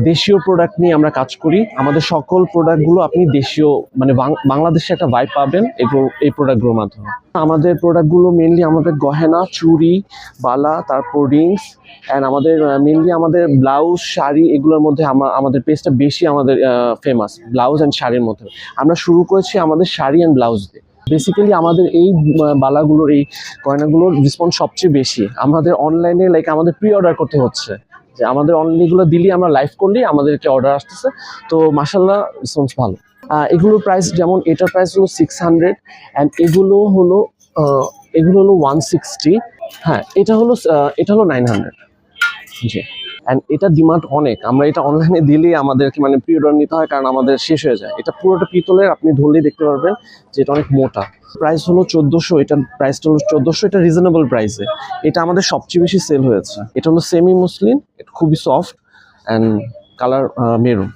দেশীয় প্রোডাক্ট নিয়ে আমরা কাজ করি। আমাদের সকল প্রোডাক্টগুলো আপনি দেশীয় মানে বাংলাদেশে একটা ভাইব পাবেন এই প্রোডাক্টগুলোর মাধ্যমে। আমাদের প্রোডাক্টগুলো মেনলি আমাদের গহেনা, চুড়ি, বালা, তারপর রিংস অ্যান্ড আমাদের মেনলি আমাদের ব্লাউজ, শাড়ি এগুলোর মধ্যে আমাদের পেজটা বেশি আমাদের ফেমাস ব্লাউজ অ্যান্ড শাড়ির মধ্যে। আমরা শুরু করেছি আমাদের শাড়ি অ্যান্ড ব্লাউজ দিয়ে। বেসিক্যালি আমাদের এই বালাগুলোর, এই গয়নাগুলোর রেসপন্স সবচেয়ে বেশি। আমাদের অনলাইনে আমাদের প্রি অর্ডার করতে হচ্ছে, যে আমাদের অনলাইনগুলো দিলেই আমরা লাইভ করলেই আমাদেরকে অর্ডার আসতেছে। তো মাশাআল্লাহ রেসপন্স ভালো। এগুলোর প্রাইস যেমন এটার প্রাইস হলো 600 অ্যান্ড এগুলো হলো 160। হ্যাঁ, এটা হলো 900। জি। অ্যান্ড এটা ডিমান্ড অনেক। আমরা এটা অনলাইনে দিলেই আমাদেরকে মানে প্রি অর্ডার নিতে হয়, কারণ আমাদের শেষ হয়ে যায়। এটা পুরোটা পিতলের, আপনি ধরলেই দেখতে পারবেন যে এটা অনেক মোটা। প্রাইস হলো 1400, এটার প্রাইসটা হলো 1400। এটা রিজনেবল প্রাইসে। এটা আমাদের সবচেয়ে বেশি সেল হয়েছে। এটা হলো সেমি মুসলিন, এটা খুবই সফট অ্যান্ড কালার মেরুন।